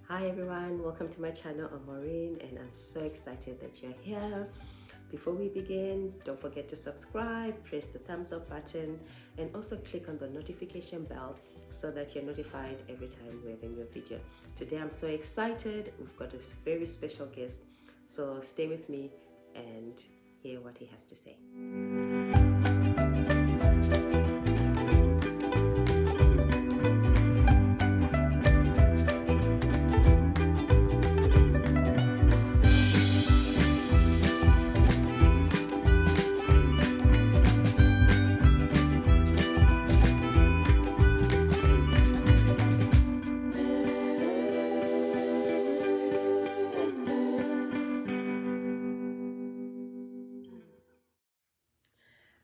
Hi everyone, welcome to my channel. I'm Maureen and I'm so excited that you're here. Before we begin, don't forget to subscribe, press the thumbs up button and also click on the notification bell so that you're notified every time we have a new video. Today I'm so excited, we've got a very special guest, so stay with me and hear what he has to say.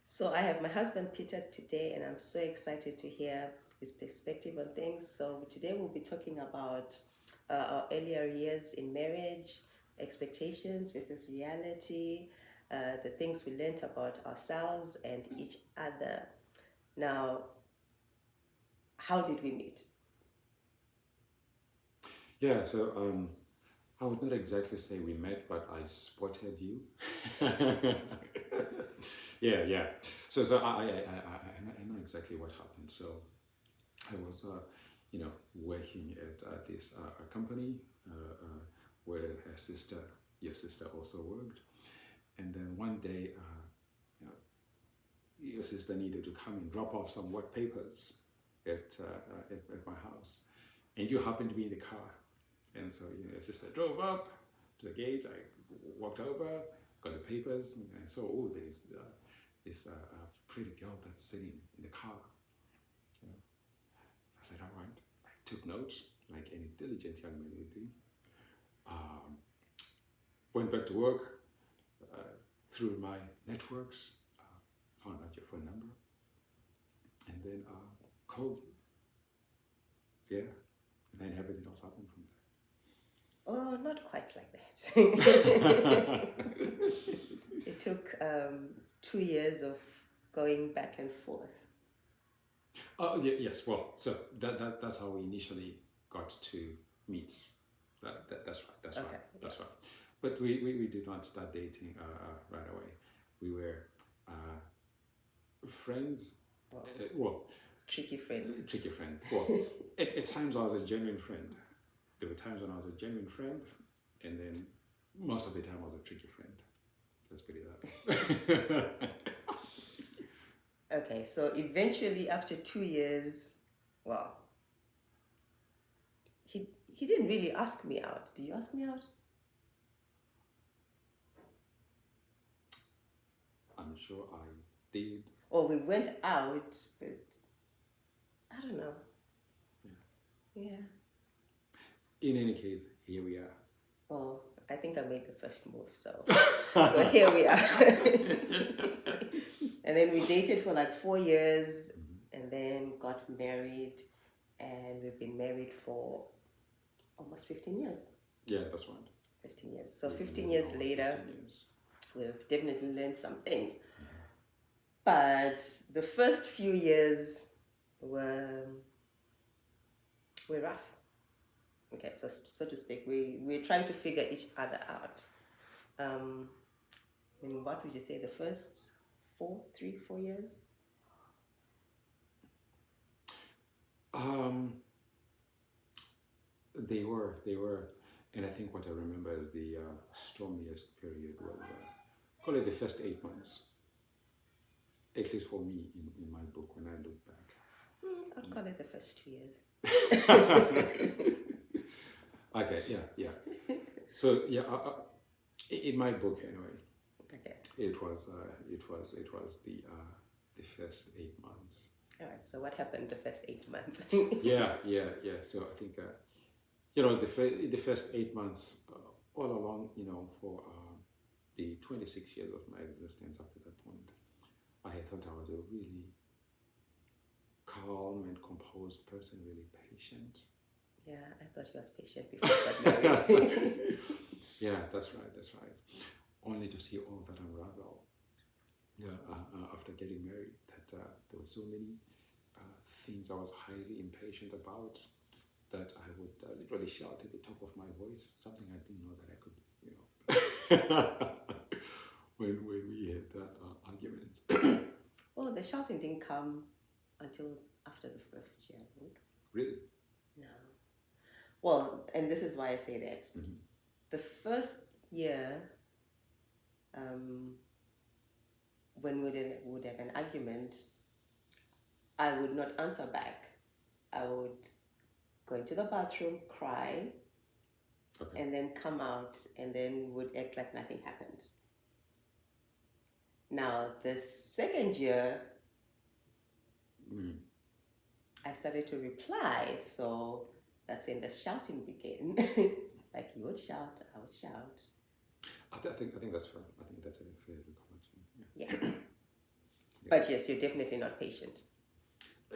So I have my husband Peter today and I'm so excited to hear his perspective on things. So today we'll be talking about our earlier years in marriage, expectations versus reality, the things we learned about ourselves and each other. Now, how did we meet? Yeah, so I would not exactly say we met, but I spotted you. Yeah. So I know exactly what happened. So I was, working at this company where your sister also worked, and then one day, your sister needed to come and drop off some work papers at my house, and you happened to be in the car. And so, your sister drove up to the gate. I walked over, got the papers, and I saw, oh, there's this pretty girl that's sitting in the car. You know? So I said, all right. I took notes, like any diligent young man would do. Went back to work, through my networks, found out your phone number, and then called you. Yeah, and then everything else happened from there. Oh, not quite like that. It took 2 years of going back and forth. Oh, yes. Well, so that's how we initially got to meet. That's right. That's Okay, right. That's right. But we did not start dating right away. We were friends. Well, Tricky friends. tricky friends. Well, at times I was a genuine friend. There were times when I was a genuine friend, and then most of the time I was a tricky friend. Let's put it that way. Okay, so eventually after 2 years, well, he didn't really ask me out. Did you ask me out? I'm sure I did. Or we went out, but I don't know. Yeah. In any case, here we are. Oh, I think I made the first move, so so here we are. And then we dated for like 4 years and then got married, and we've been married for almost 15 years. Yeah, that's right. 15 years. So 15 years Almost later, 15 years. we've definitely learned some things. But the first few years were rough. Okay, so to speak, we're trying to figure each other out. And what would you say the first 4 years? They were, and I think what I remember is the stormiest period was, call it the first 8 months, at least for me in my book when I look back. I'd call it the first 2 years. Okay, yeah. So yeah, in my book anyway, Okay. it was the first 8 months. All right. So what happened the first 8 months? Yeah. So I think the first 8 months, all along, for the 26 years of my existence up to that point, I had thought I was a really calm and composed person, really patient. Yeah, I thought he was patient before I got married. Yeah, that's right. Only to see all that unravel. After getting married, that there were so many things I was highly impatient about that I would literally shout at the top of my voice, something I didn't know that I could, when we had arguments. Well, the shouting didn't come until after the first year, I think. Really? No. Well, and this is why I say that. Mm-hmm. The first year, when we would have an argument, I would not answer back. I would go into the bathroom, cry, Okay. and then come out, and then would act like nothing happened. Now, the second year, I started to reply, so that's when the shouting began. Like you would shout, I would shout. I think that's fair. I think that's a fair comment. Yeah. But yes, you're definitely not patient.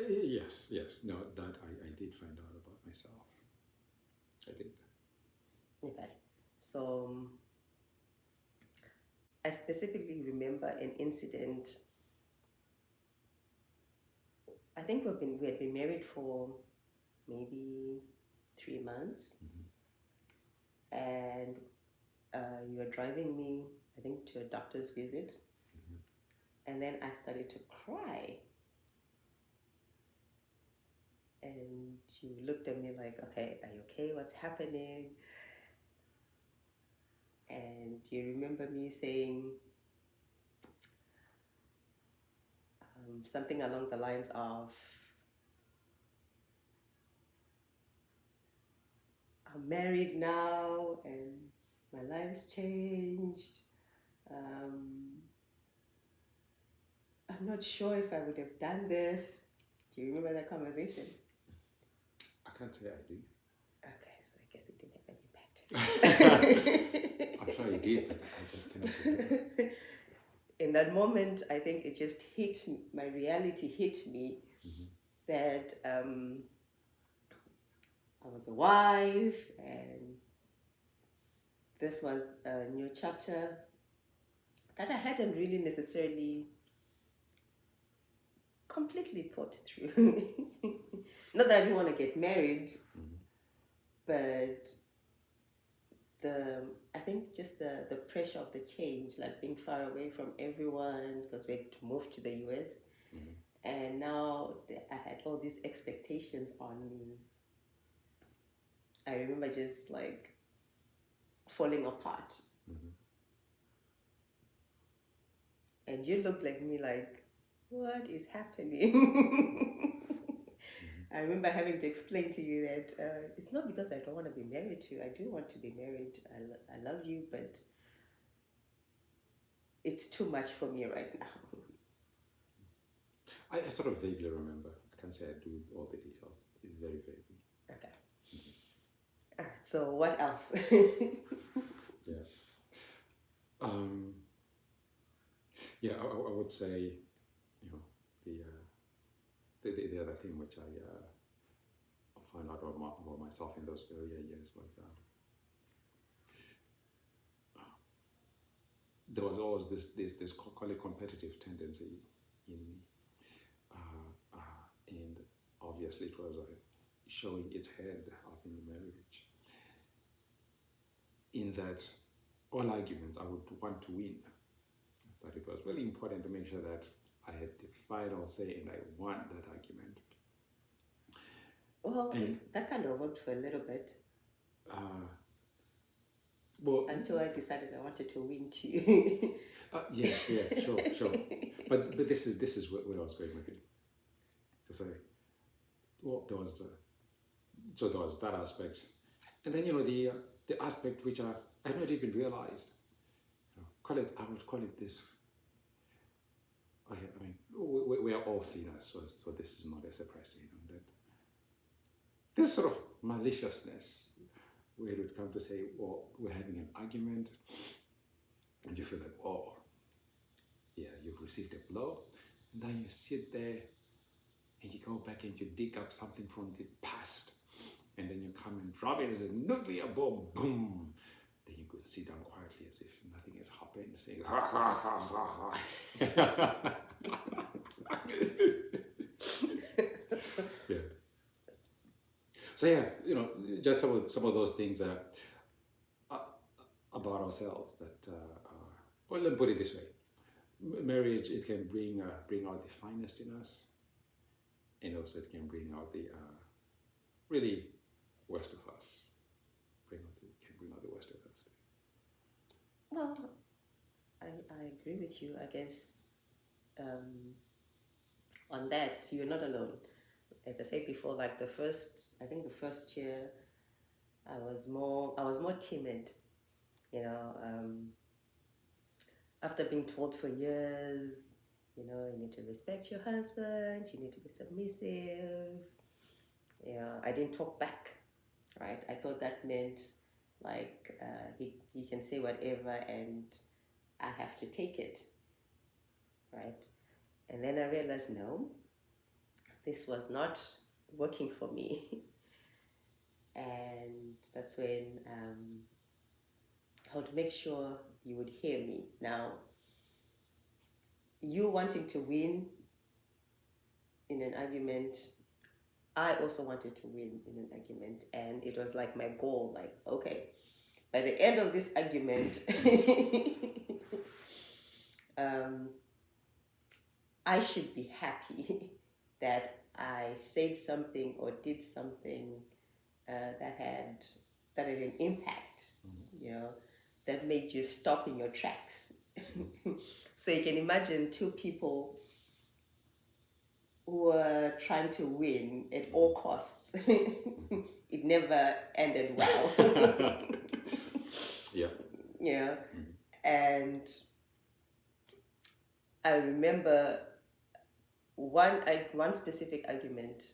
Yes. No, that I did find out about myself. I did. Okay. So I specifically remember an incident. I think we had been married for maybe 3 months. And you were driving me, I think, to a doctor's visit. And then I started to cry. And you looked at me like, okay, are you okay? What's happening? And you remember me saying something along the lines of, I'm married now and my life's changed. I'm not sure if I would have done this. Do you remember that conversation? I can't say I do. Okay, so I guess it didn't have an impact. I'm sure it did, but I just cannot remember. In that moment, I think it just hit me, my reality hit me that I was a wife and this was a new chapter that I hadn't really necessarily completely thought through. Not that I didn't want to get married, but I think just the pressure of the change, like being far away from everyone because we had to move to the US, and now I had all these expectations on me. I remember just like falling apart. And you looked like me like, what is happening? I remember having to explain to you that it's not because I don't want to be married to you. I do want to be married. I love you, but it's too much for me right now. I sort of vaguely remember. I can't say I do all the details. Very vaguely. Okay. All right. So what else? Yeah. I would say, the other thing which I found out about myself in those earlier years was there was always this call it competitive tendency in me, and obviously it was showing its head up in the marriage. In that all arguments I would want to win. I thought it was really important to make sure that I had the final say and I won that argument. Well, that kind of worked for a little bit. Well, until I decided I wanted to win too. Yeah, sure. But this is where I was going with it. To say, well, there was that aspect, and then the aspect which I had not even realized. I would call it this. I mean, we are all sinners, so this is not a surprise to you. That this sort of maliciousness, where it would come to say, well, we're having an argument, and you feel like, oh, yeah, you've received a blow, and then you sit there, and you go back and you dig up something from the past, and then you come and drop it as a nuclear bomb, boom. Then you go sit down quietly as if nothing has happened, saying, ha, ha, ha, ha, ha. Yeah. So yeah, just some of those things uh, about ourselves that. Well, let me put it this way: marriage, it can bring out the finest in us, and also it can bring out the really worst of us. Can bring out the worst of us. Well, I agree with you. I guess on that, you're not alone. As I said before, like I think the first year, I was more timid. After being told for years, you need to respect your husband, you need to be submissive. I didn't talk back, right? I thought that meant like he can say whatever and I have to take it, right? And then I realized, no, this was not working for me. And that's when I would make sure you would hear me. Now, you wanting to win in an argument, I also wanted to win in an argument. And it was like my goal, like, okay, by the end of this argument, I should be happy that I said something or did something that had an impact, that made you stop in your tracks. So you can imagine two people who were trying to win at all costs. It never ended well. Yeah. Yeah. And I remember one specific argument.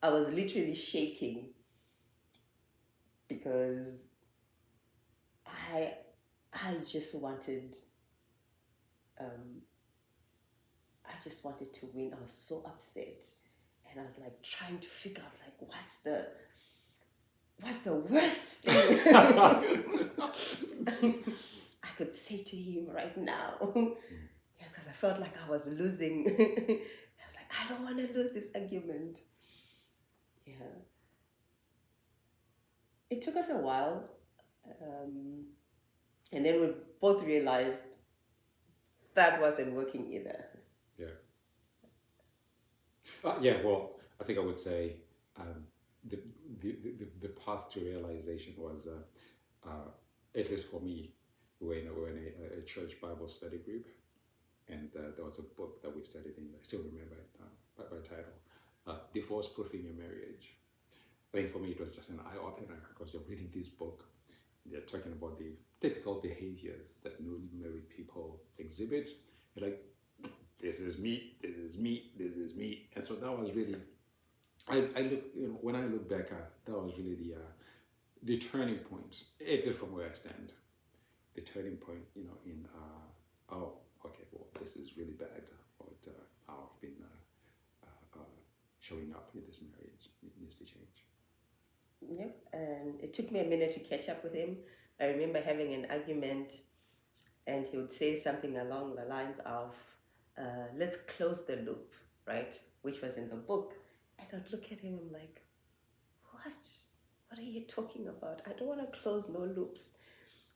I was literally shaking because I just wanted to win. I was so upset, and I was like trying to figure out like what's the worst thing I could say to him right now. Yeah, because I felt like I was losing. I was like, I don't want to lose this argument. Yeah. It took us a while, and then we both realized that wasn't working either. Yeah. Yeah. Well, I think I would say the path to realization was, at least for me, we were in a church Bible study group, and there was a book that we studied in. I still remember it by title, "Divorce Proofing Your Marriage." I think for me it was just an eye opener because you're reading this book. They're talking about the typical behaviors that newly married people exhibit. You're like, this is me, this is me, this is me. And so that was really, I look, when I look back, that was really the turning point, at least from where I stand. The turning point, in, oh, okay, well, this is really bad. But how I've been showing up in this marriage. It needs to change. Yep, and it took me a minute to catch up with him. I remember having an argument, and he would say something along the lines of, let's close the loop, right? Which was in the book. And I'd look at him, I'm like, what? What are you talking about? I don't want to close no loops,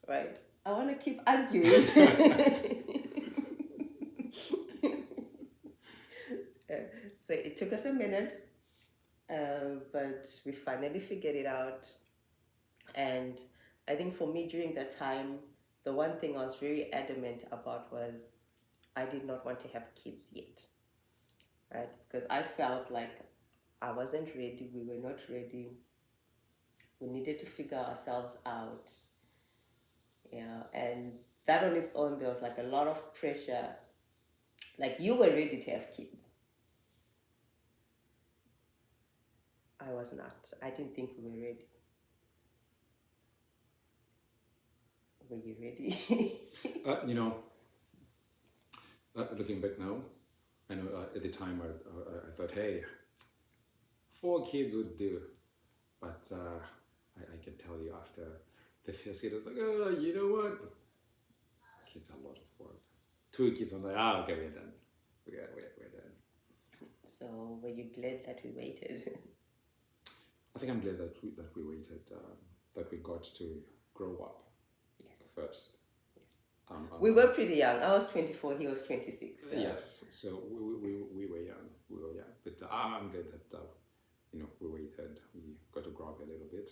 right? I want to keep arguing. So it took us a minute, but we finally figured it out. And I think for me during that time, the one thing I was very adamant about was I did not want to have kids yet, right? Because I felt like I wasn't ready, we were not ready. We needed to figure ourselves out. Yeah, and that on its own, there was like a lot of pressure. Like you were ready to have kids. I was not. I didn't think we were ready. Were you ready? Looking back now, I know at the time I thought, hey, 4 kids would do. But I can tell you after the first kid, I was like, oh, you know what? Kids are a lot of work. 2 kids, I'm like, okay, we're done. We're done. So were you glad that we waited? I think I'm glad that we waited, that we got to grow up Yes. first. We were pretty young. I was 24, he was 26. So. Yes, so we were young. We were young. But I'm glad that, we waited. We got to grow up a little bit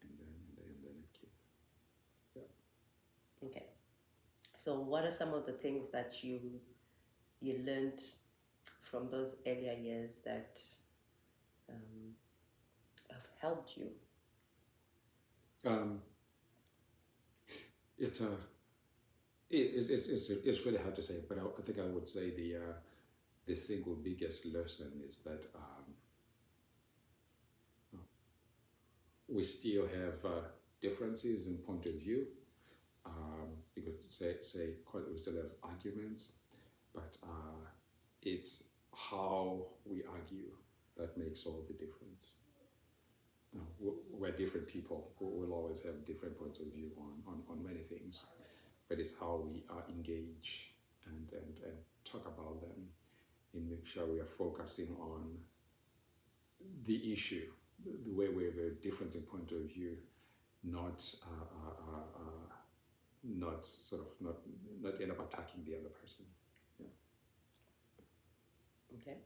and then it kicked. Yeah. Okay. So what are some of the things that you learned from those earlier years that have helped you? It's really hard to say, but I think I would say the single biggest lesson is that we still have differences in point of view, because we still have arguments, but it's how we argue that makes all the difference. We're different people. We'll always have different points of view on many things, but it's how we engage and talk about them and make sure we are focusing on the issue, the way we have a difference in point of view, not end up attacking the other person. Yeah. Okay.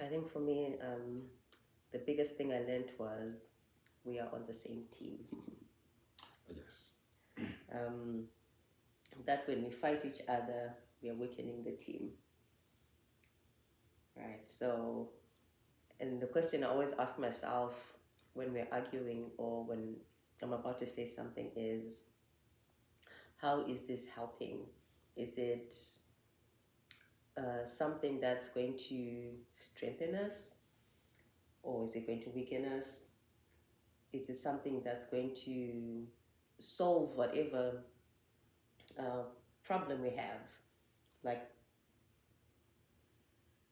I think for me, the biggest thing I learned was we are on the same team. Yes. That when we fight each other, we are weakening the team. Right. So, and the question I always ask myself when we're arguing or when I'm about to say something is, how is this helping? Is it something that's going to strengthen us, or is it going to weaken us? Is it something that's going to solve whatever problem we have? Like,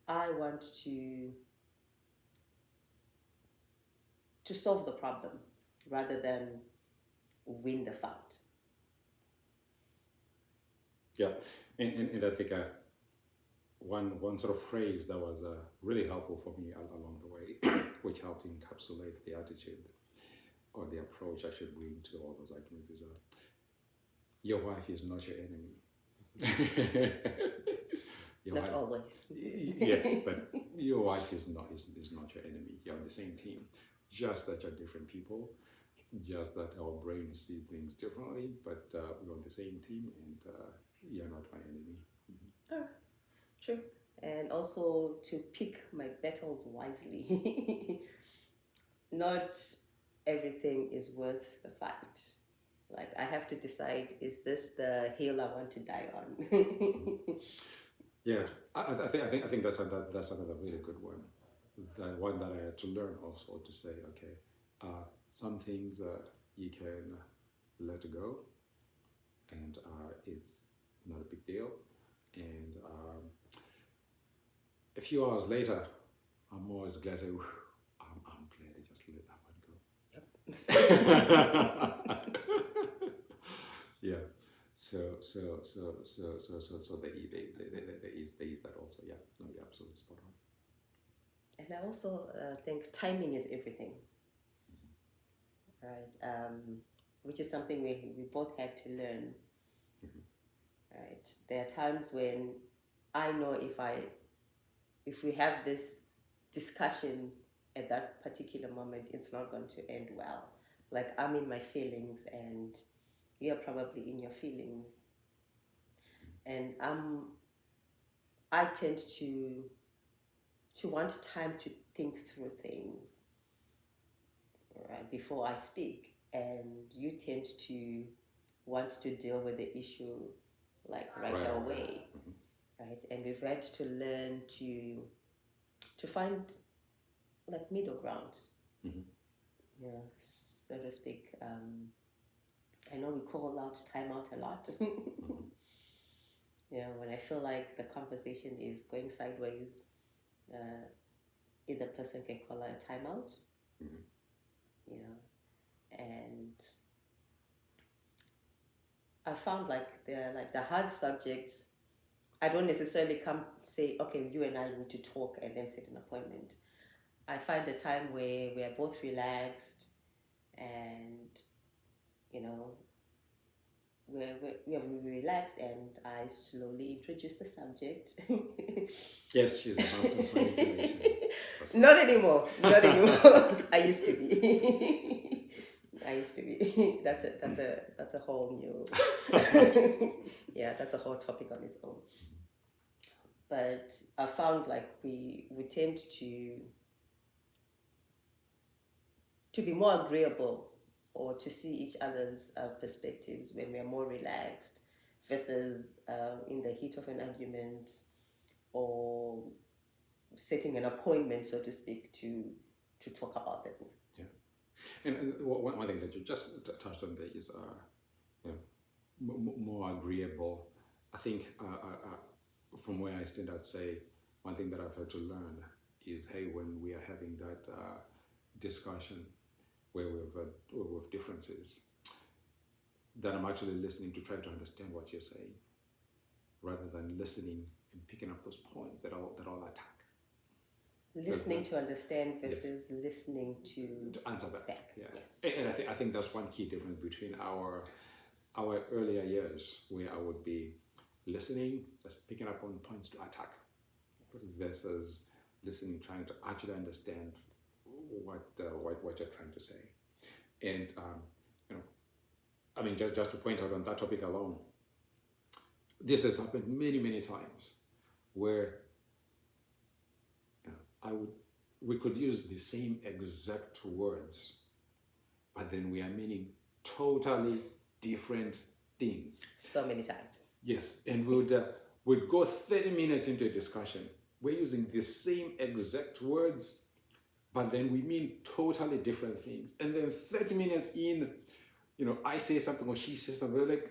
I want to solve the problem rather than win the fight. Yeah, and I think one sort of phrase that was really helpful for me along the way, which helped encapsulate the attitude or the approach I should bring to all those arguments is, your wife is not your enemy. Not always. Yes, but your wife is not your enemy. You're on the same team, just that you're different people, just that our brains see things differently, but we're on the same team, and you're not my enemy. Mm-hmm. True. And also to pick my battles wisely. Not everything is worth the fight. Like, I have to decide, is this the hill I want to die on? Yeah, I think that's another really good one. That one that I had to learn also, to say, okay, some things you can let go, and it's not a big deal. And a few hours later, I'm always glad I'm glad I just let that one go. Yep. Yeah. So there is that also. Yeah. No, you're absolutely spot on. And I also think timing is everything. Mm-hmm. Right. Which is something we both had to learn. Mm-hmm. Right. There are times when I know if we have this discussion at that particular moment, it's not going to end well. Like, I'm in my feelings and you're probably in your feelings. And I tend to want time to think through things, right, before I speak. And you tend to want to deal with the issue like right away. Mm-hmm. Right? And we've had to learn to find like middle ground. Mm-hmm. Yeah, so to speak. I know we call out timeout a lot. Mm-hmm. You know, when I feel like the conversation is going sideways, either person can call out a timeout. Mm-hmm. You know, and I found like the hard subjects I don't necessarily come say, okay, you and I need to talk and then set an appointment. I find a time where we are both relaxed and, you know, we're relaxed and I slowly introduce the subject. Yes, she's a master of manipulation. Not anymore. Not anymore. I used to be. I used to be. That's a whole new. Yeah, that's a whole topic on its own. But I found like we tend to be more agreeable or to see each other's perspectives when we're more relaxed versus in the heat of an argument or setting an appointment, so to speak, to talk about things. Yeah. And one thing that you just touched on there is you know, more agreeable. I think from where I stand, I'd say one thing that I've had to learn is, hey, when we are having that discussion where we have differences, that I'm actually listening to try to understand what you're saying, rather than listening and picking up those points that I'll attack. Listening to understand versus listening to answer back. Yeah. Yes. And I think that's one key difference between our earlier years, where I would be listening, just picking up on points to attack, versus listening, trying to actually understand what you're trying to say. And you know, I mean, just to point out on that topic alone, this has happened many times where we could use the same exact words, but then we are meaning totally different things. So many times. Yes, and we'd go 30 minutes into a discussion. We're using the same exact words, but then we mean totally different things. And then 30 minutes in, you know, I say something or she says something, we're like,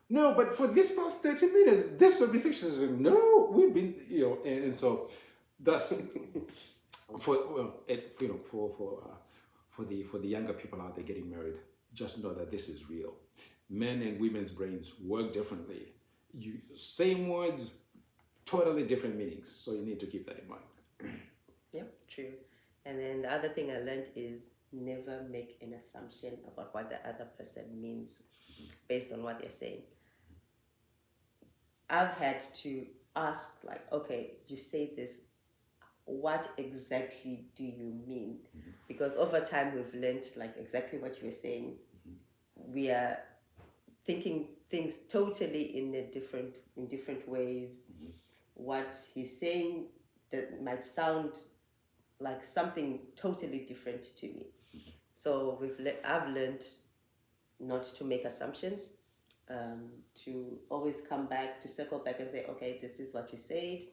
no, but for this past 30 minutes, this would be sections. No, we've been, you know, and so that's for the younger people out there getting married. Just know that this is real. Men and women's brains work differently. Same words, totally different meanings. So you need to keep that in mind. Yep, true. And then the other thing I learned is never make an assumption about what the other person means based on what they're saying. I've had to ask, like, okay, you say this, what exactly do you mean? Because over time we've learned, like exactly what you were saying. We are thinking things totally in different ways. What he's saying that might sound like something totally different to me. So I've learned not to make assumptions, to always come back, to circle back and say, okay, this is what you said.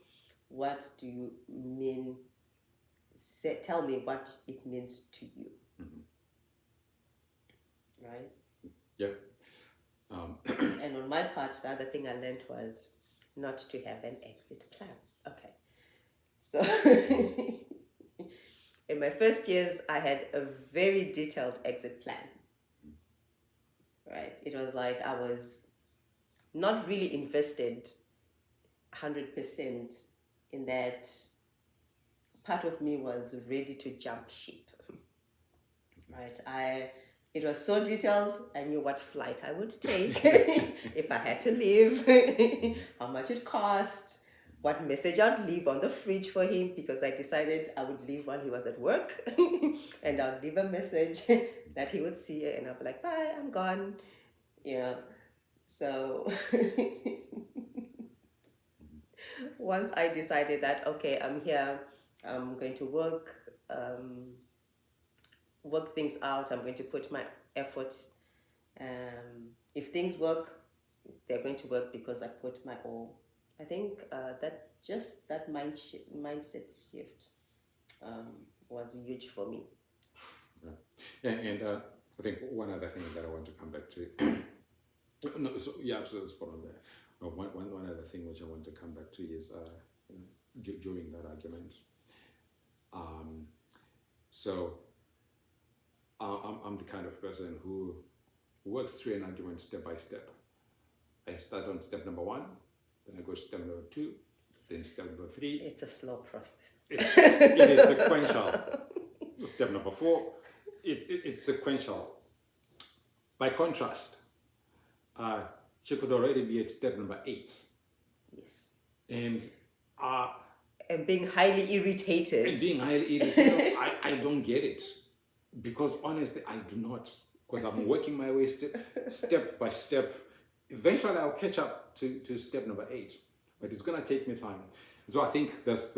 What do you mean? Tell me what it means to you. Right? Yeah. And on my part, the other thing I learned was not to have an exit plan. Okay. So in my first years, I had a very detailed exit plan. Right? It was like I was not really invested 100% in that. Part of me was ready to jump ship. Right? It was so detailed, I knew what flight I would take, if I had to leave, how much it cost, what message I'd leave on the fridge for him, because I decided I would leave while he was at work, and I'd leave a message that he would see, and I'd be like, bye, I'm gone, you know. So once I decided that, okay, I'm here, I'm going to work things out, I'm going to put my efforts. If things work, they're going to work because I put my all. I think that mindset shift was huge for me. Yeah, and I think one other thing that I want to come back to. No, so yeah, absolutely spot on there. One other thing which I want to come back to is during that argument. So I'm the kind of person who works through an argument step by step. I start on step number 1, then I go step number 2, then step number 3. It's a slow process. It is sequential. Step number 4, it's sequential. By contrast, she could already be at step number 8. Yes. And being highly irritated. I don't get it. Because honestly, I do not. Because I'm working my way step by step. Eventually, I'll catch up to step number 8. But it's going to take me time. So I think that's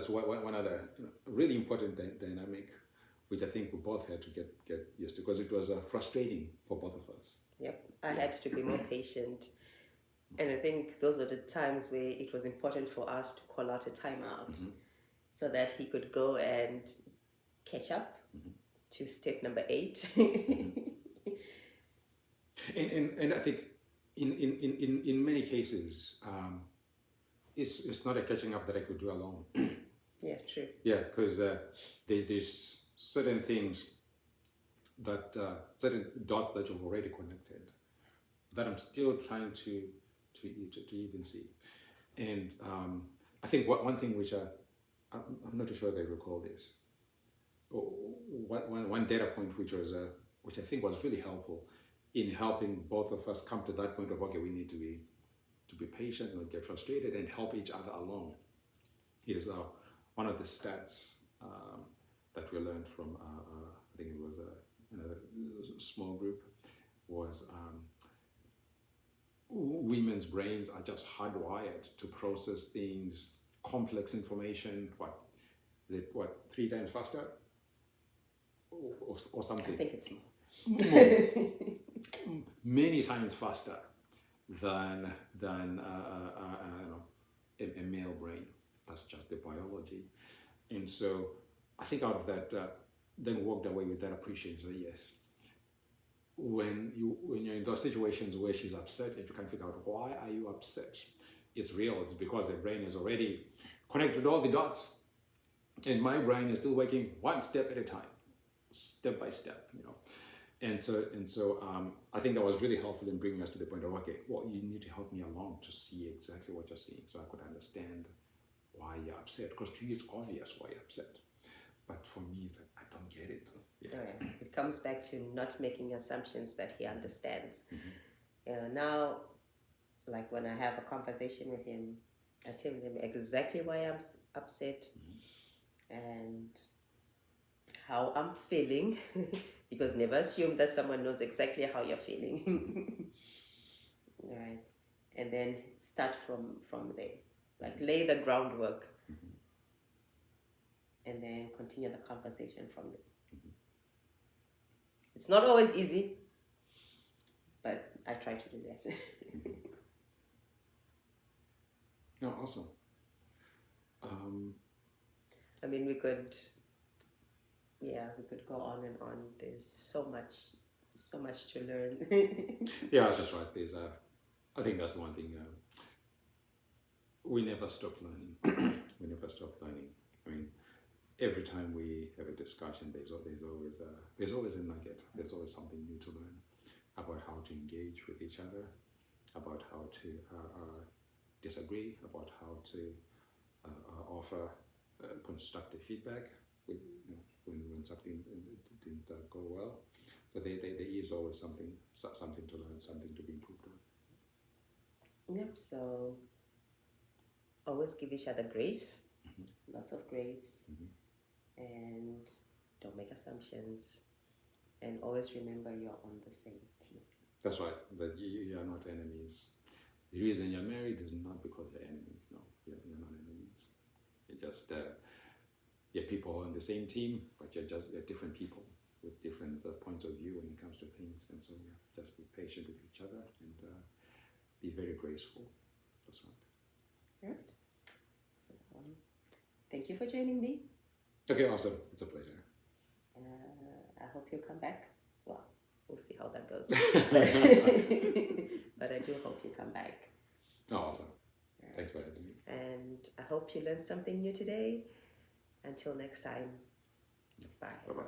one other really important dynamic, which I think we both had to get used to, because it was frustrating for both of us. Yep, I had to be more patient. And I think those were the times where it was important for us to call out a timeout so that he could go and catch up to step number 8. And I think in many cases, it's not a catching up that I could do alone. Yeah, true. Yeah, because there's certain things that, certain dots that you've already connected that I'm still trying to even see. And I think one thing which I'm not too sure they recall this. One data point which I think was really helpful in helping both of us come to that point of, okay, we need to be patient, not get frustrated, and help each other along, is one of the stats that we learned from, I think it was another small group, was women's brains are just hardwired to process things, complex information, 3 times faster? Or something. I think it's more. Many times faster than a male brain. That's just the biology. And so I think out of that, then walked away with that appreciation. So yes, when you're in those situations where she's upset and you can't figure out why are you upset, it's real. It's because the brain is already connected all the dots, and my brain is still working one step at a time, step by step, And so I think that was really helpful in bringing us to the point of, okay, well, you need to help me along to see exactly what you're seeing, so I could understand why you're upset. Because to you, it's obvious why you're upset. But for me, it's like, I don't get it. Yeah. Oh, yeah. It comes back to not making assumptions that he understands. Now, like when I have a conversation with him, I tell him exactly why I'm upset and how I'm feeling. Because never assume that someone knows exactly how you're feeling. Right. And then start from there. Like lay the groundwork. And then continue the conversation from there. It's not always easy, but I try to do that. No, awesome. I mean, we could go on and on. There's so much to learn. Yeah, that's right. I think that's the one thing. We never stop learning. We never stop learning. I mean, every time we have a discussion, there's always a nugget. There's always something new to learn about how to engage with each other, about how to disagree, about how to offer constructive feedback when something didn't go well. So there is always something to learn, something to be improved on. Yep. So always give each other grace, lots of grace, and don't make assumptions. And always remember you're on the same team. That's right. But you are not enemies. The reason you're married is not because you're enemies. No, you're not enemies. You're just you're people on the same team, but you're different people with different points of view when it comes to things. And so just be patient with each other and be very graceful. That's right. All right. So, thank you for joining me. Okay, awesome. It's a pleasure. I hope you'll come back. Well, we'll see how that goes. But I do hope you come back. Oh, awesome. Right. Thanks for having me. And I hope you learned something new today. Until next time. Bye. Bye-bye.